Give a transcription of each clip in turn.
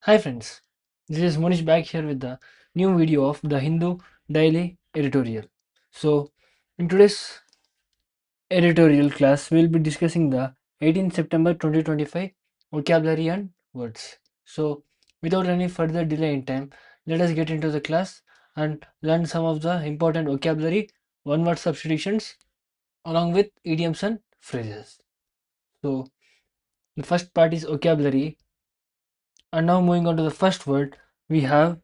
Hi friends, this is Monish back here with the new video of the Hindu Daily Editorial. So, in today's editorial class, we will be discussing the 18th September 2025 vocabulary and words. So, without any further delay in time, let us get into the class and learn some of the important vocabulary, one word substitutions, along with idioms and phrases. So, the first part is vocabulary, and now moving on to the first word, we have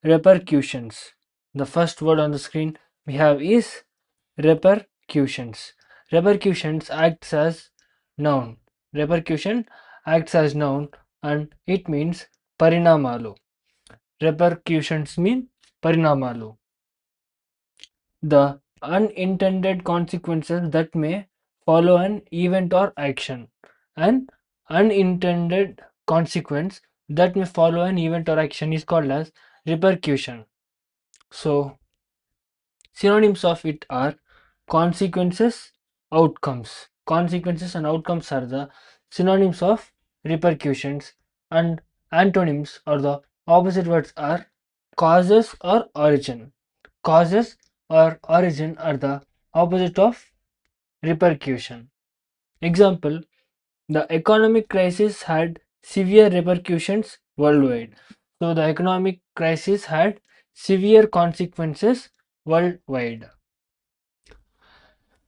repercussions. The first word on the screen we have is repercussions. Repercussions acts as noun. Repercussion acts as noun and it means parinamalu. Repercussions mean parinamalu. The unintended consequences that may follow an event or action. An unintended consequence that may follow an event or action is called as repercussion. So, synonyms of it are consequences, outcomes. Consequences and outcomes are the synonyms of repercussions, and antonyms or the opposite words are causes or origin. Causes or origin are the opposite of repercussion. Example: the economic crisis had severe repercussions worldwide. So, the economic crisis had severe consequences worldwide.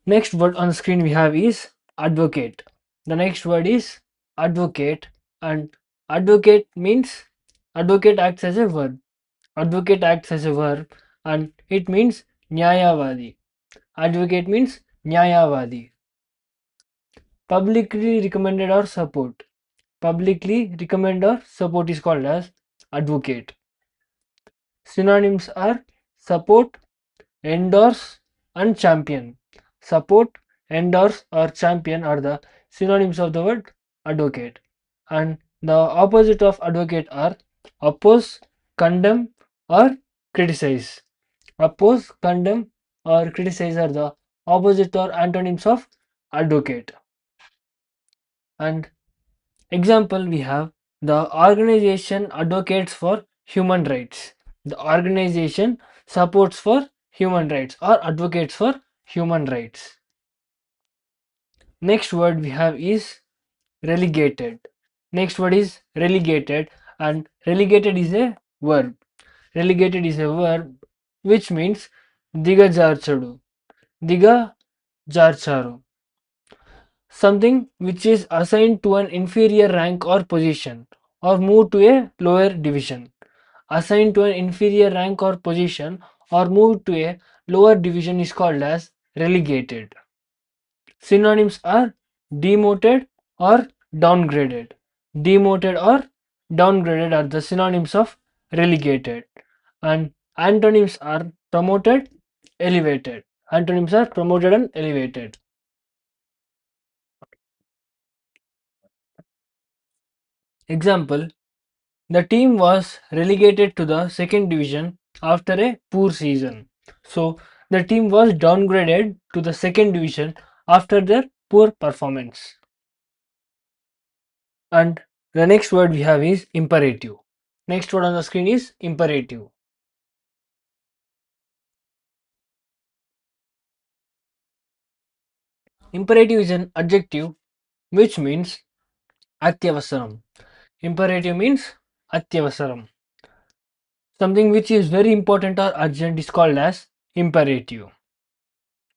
Next word on the screen we have is advocate. The next word is advocate, and advocate means advocate acts as a verb. Advocate acts as a verb and it means nyayavadi. Advocate means nyayavadi. Publicly recommended or support. Publicly recommend or support is called as advocate. Synonyms are support, endorse, and champion. Support, endorse, or champion are the synonyms of the word advocate. And the opposite of advocate are oppose, condemn, or criticize. Oppose, condemn, or criticize are the opposite or antonyms of advocate. And example we have the organization advocates for human rights. The organization supports for human rights or advocates for human rights. Next word we have is relegated. Next word is relegated, and relegated is a verb. Relegated is a verb which means digajarchadu. Digajarcharu. Something which is assigned to an inferior rank or position or moved to a lower division. Assigned to an inferior rank or position or moved to a lower division is called as relegated. Synonyms are demoted or downgraded. Demoted or downgraded are the synonyms of relegated, and antonyms are promoted, elevated. Antonyms are promoted and elevated. Example: the team was relegated to the second division after a poor season. So, the team was downgraded to the second division after their poor performance. And the next word we have is imperative. Next word on the screen is imperative. Imperative is an adjective which means atyavasaram. Imperative means atyavasaram. Something which is very important or urgent is called as imperative.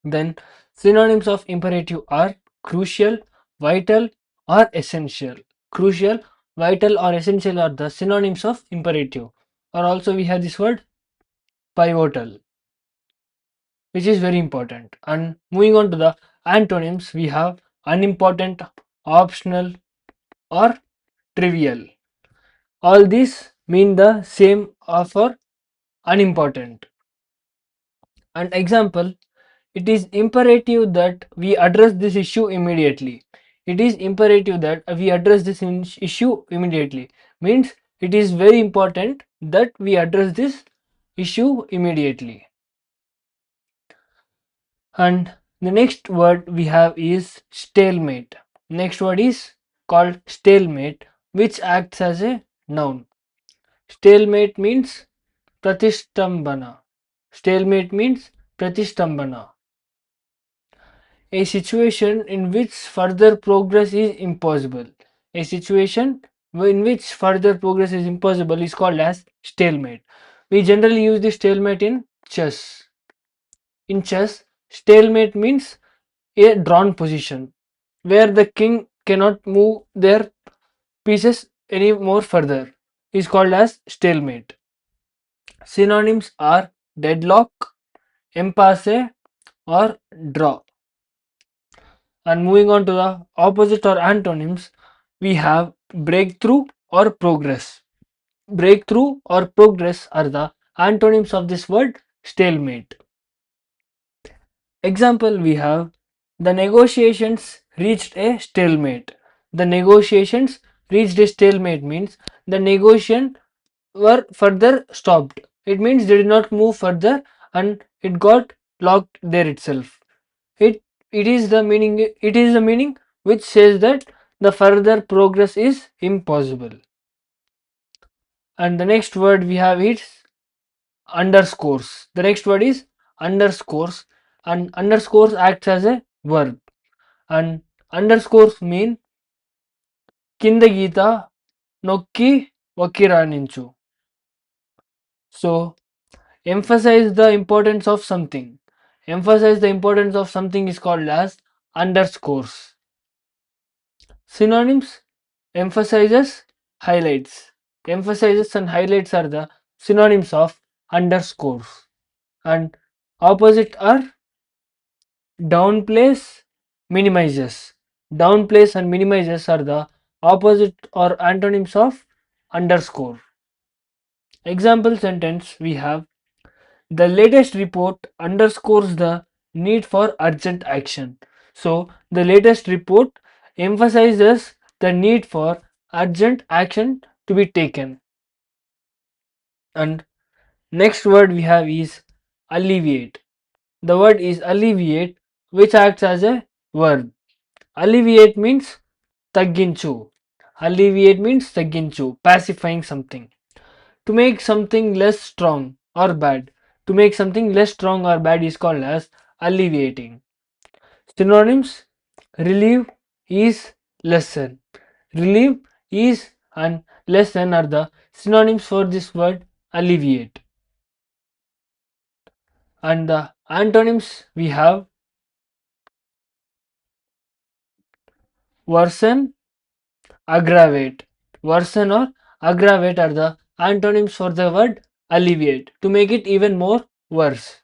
Then synonyms of imperative are crucial, vital, or essential. Crucial, vital, or essential are the synonyms of imperative. Or also we have this word pivotal, which is very important. And moving on to the antonyms, we have unimportant, optional, or trivial. All these mean the same for unimportant. An example: it is imperative that we address this issue immediately. It is imperative that we address this issue immediately. Means it is very important that we address this issue immediately. And the next word we have is stalemate. Next word is called stalemate, which acts as a noun. Stalemate means pratistambhana. Stalemate means pratistambhana. A situation in which further progress is impossible. A situation in which further progress is impossible is called as stalemate. We generally use the stalemate in chess. In chess, stalemate means a drawn position where the king cannot move their pieces any more further is called as stalemate. Synonyms are deadlock, impasse, or draw. And moving on to the opposite or antonyms, we have breakthrough or progress. Breakthrough or progress are the antonyms of this word stalemate. Example, we have the negotiations reached a stalemate. The negotiations reached a stalemate means the negotiation were further stopped. It means they did not move further and it got locked there itself. It it is the meaning which says that the further progress is impossible. And the next word we have is underscores. The next word is underscores, and underscores acts as a verb, and underscores mean కింద గీత నొక్కి వక్కిరానించు. So emphasize the importance of something. Emphasize the importance of something is called as underscores. Synonyms emphasizes, highlights. Emphasizes and highlights are the synonyms of underscores. And opposite are downplays, minimizes. Downplays and minimizes are the opposite or antonyms of underscore. Example sentence we have the latest report underscores the need for urgent action. So, the latest report emphasizes the need for urgent action to be taken. And next word we have is alleviate. The word is alleviate, which acts as a verb. Alleviate means tagginchu. Alleviate means tagginchu, pacifying something. To make something less strong or bad. To make something less strong or bad is called as alleviating. Synonyms relieve, ease, lessen. Relieve, ease, and lessen are the synonyms for this word alleviate. And the antonyms we have worsen, aggravate. Worsen or aggravate are the antonyms for the word alleviate, to make it even more worse.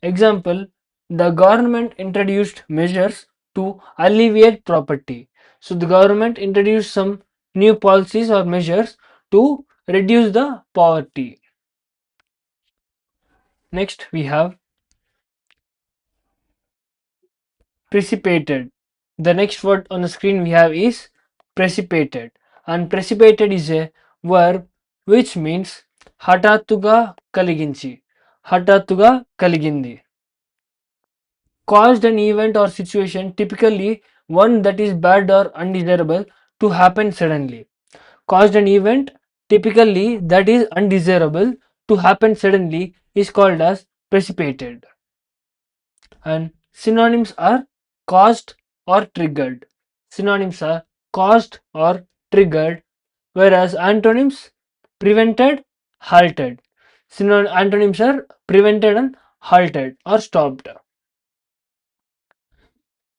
Example, the government introduced measures to alleviate poverty. So the government introduced some new policies or measures to reduce the poverty. Next we have precipitated. The next word on the screen we have is precipitated, and precipitated is a verb which means హఠాత్తుగా కలిగించి, హఠాత్తుగా కలిగింది. Caused an event or situation, typically one that is bad or undesirable, to happen suddenly. Caused an event, typically that is undesirable, to happen suddenly is called as precipitated. And synonyms are caused or triggered. Synonyms are caused or triggered, whereas antonyms prevented, halted. Antonyms are prevented and halted or stopped.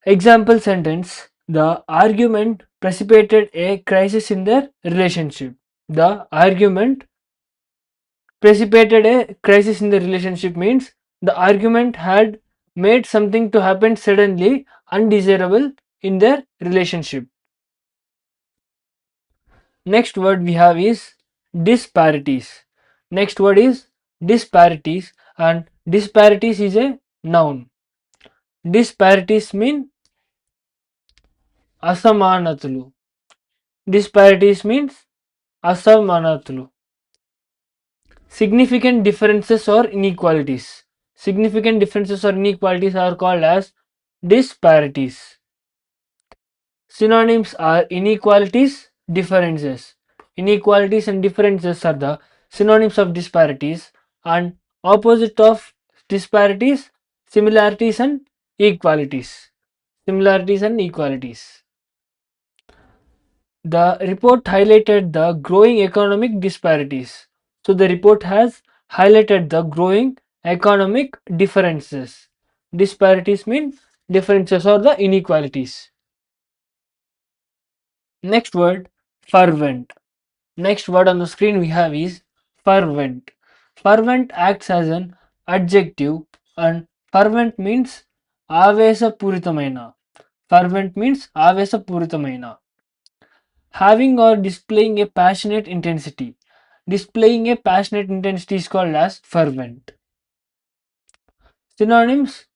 Example sentence, the argument precipitated a crisis in their relationship. The argument precipitated a crisis in the relationship means the argument had made something to happen suddenly undesirable in their relationship. Next word we have is disparities. Next word is disparities, and disparities is a noun. Disparities mean అసమానతలు. Disparities means అసమానతలు. Significant differences or inequalities. Significant differences or inequalities are called as disparities. Synonyms are inequalities, differences. Inequalities and differences are the synonyms of disparities, and opposite of disparities, similarities and equalities. Similarities and equalities. The report highlighted the growing economic disparities. So the report has highlighted the growing economic differences. Disparities mean differences or the inequalities. Next word, fervent. Next word on the screen we have is fervent. Fervent acts as an adjective and fervent means avesapurithamaina. Fervent means avesapurithamaina. Having or displaying a passionate intensity. Displaying a passionate intensity is called as fervent. Synonyms: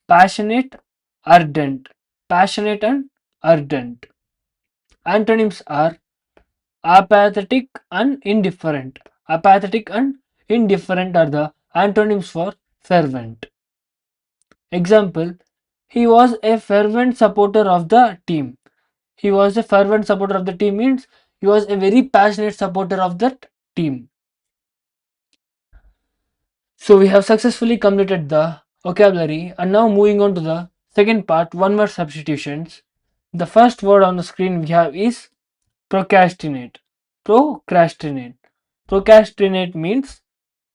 passionate, ardent. Passionate and ardent. Antonyms are apathetic and indifferent. Apathetic and indifferent are the antonyms for fervent. Example: he was a fervent supporter of the team. He was a fervent supporter of the team means he was a very passionate supporter of that team. So we have successfully completed the vocabulary, and now moving on to the second part, one word substitutions. The first word on the screen we have is procrastinate. Procrastinate. Procrastinate means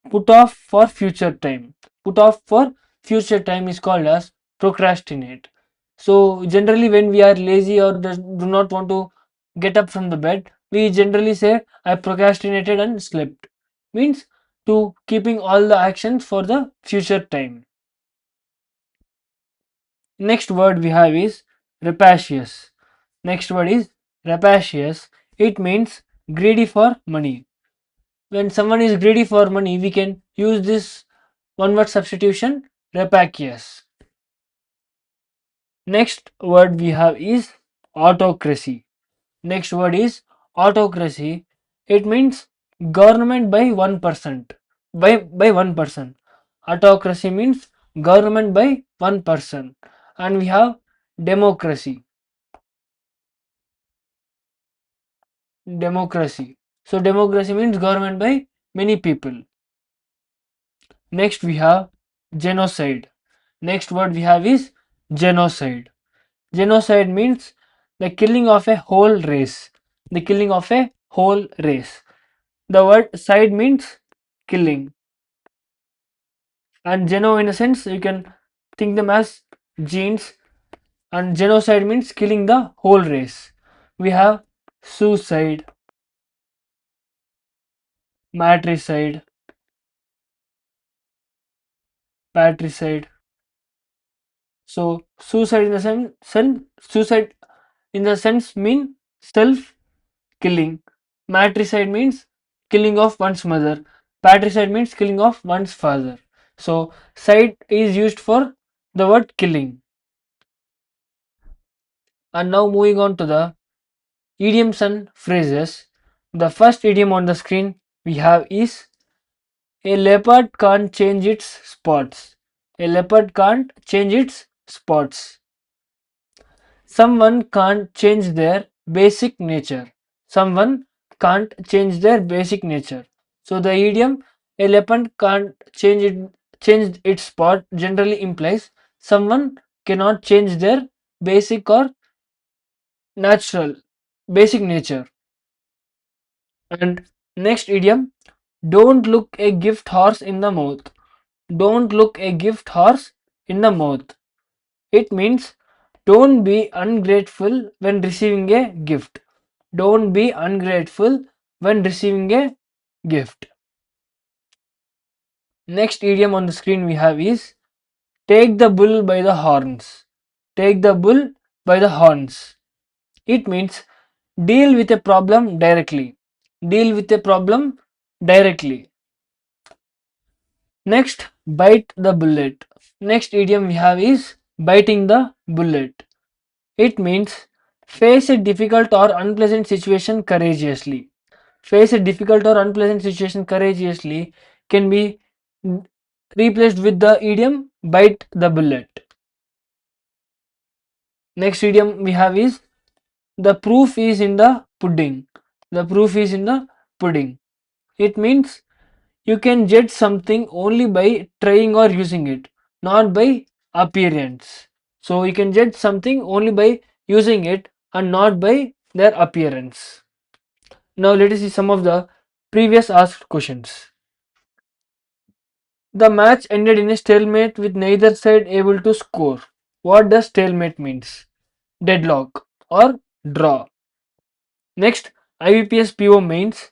put off for future time. Put off for future time is called as procrastinate. So generally when we are lazy or do not want to get up from the bed, we generally say I procrastinated and slept. Means to keeping all the actions for the future time. Next word we have is rapacious. Next word is rapacious. It means greedy for money. When someone is greedy for money, we can use this one word substitution, rapacious. Next word we have is autocracy. Next word is autocracy. It means government by 1%. By 1%. Autocracy means government by 1%. And we have democracy. Democracy. So democracy means government by many people. Next we have genocide. Next word we have is genocide. Genocide means the killing of a whole race. The killing of a whole race. The word side means killing. And geno in a sense you can think them as genes, and genocide means killing the whole race. We have suicide, matricide, patricide. So suicide in the suicide in the sense mean self killing. Matricide means killing of one's mother. Patricide means killing of one's father. So side is used for the word killing. And now moving on to the idioms and phrases. The first idiom on the screen we have is a leopard can't change its spots. A leopard can't change its spots. Someone can't change their basic nature. Someone can't change their basic nature. So the idiom a leopard can't change its spot generally implies someone cannot change their basic or natural basic nature. And next idiom, don't look a gift horse in the mouth. Don't look a gift horse in the mouth. It means don't be ungrateful when receiving a gift. Don't be ungrateful when receiving a gift. Next idiom on the screen we have is take the bull by the horns. Take the bull by the horns. It means deal with a problem directly. Deal with a problem directly. Next, bite the bullet. Next idiom we have is biting the bullet. It means face a difficult or unpleasant situation courageously. Face a difficult or unpleasant situation courageously can be replaced with the idiom bite the bullet. Next idiom we have is the proof is in the pudding. The proof is in the pudding. It means you can judge something only by trying or using it, not by appearance. So you can judge something only by using it and not by their appearance. Now let us see some of the previous asked questions. The match ended in a stalemate with neither side able to score. What does stalemate means? Deadlock or draw. Next, IBPS PO means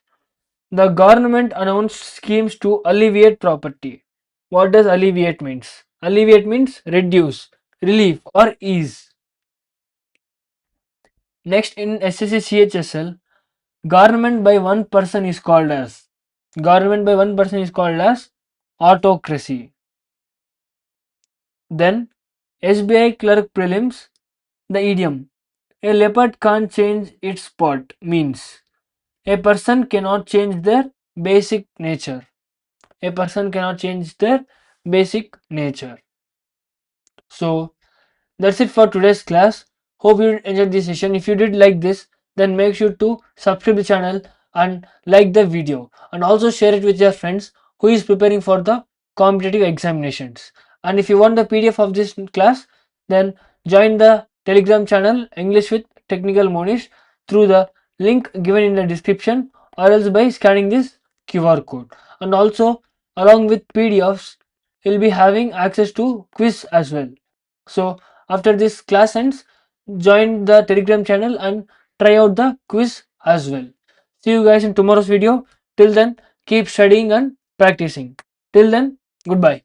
the government announced schemes to alleviate property. What does alleviate means? Alleviate means reduce, relief or ease. Next, in SSC CHSL, government by one person is called as autocracy. Then SBI clerk prelims, the idiom a leopard can't change its spot means a person cannot change their basic nature. A person cannot change their basic nature. So that's it for today's class. Hope you enjoyed this session. If you did like this, then make sure to subscribe the channel and like the video, and also share it with your friends who is preparing for the competitive examinations. And if you want the PDF of this class, then join the Telegram channel English with Technical Monish through the link given in the description, or else by scanning this QR code. And also, along with PDFs, you'll be having access to quiz as well. So after this class ends, join the Telegram channel and try out the quiz as well. See you guys in tomorrow's video. Till then, keep studying and practicing. Till then, goodbye.